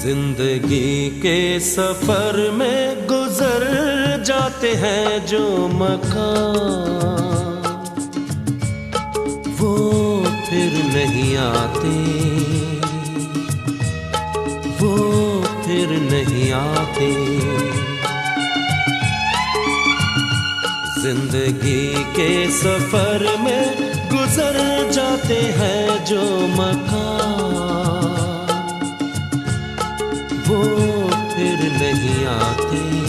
जिंदगी के सफर में गुजर जाते हैं जो मकाम, वो फिर नहीं आते, वो फिर नहीं आते। जिंदगी के सफर में गुजर जाते हैं जो मकाम, वो फिर नहीं आते।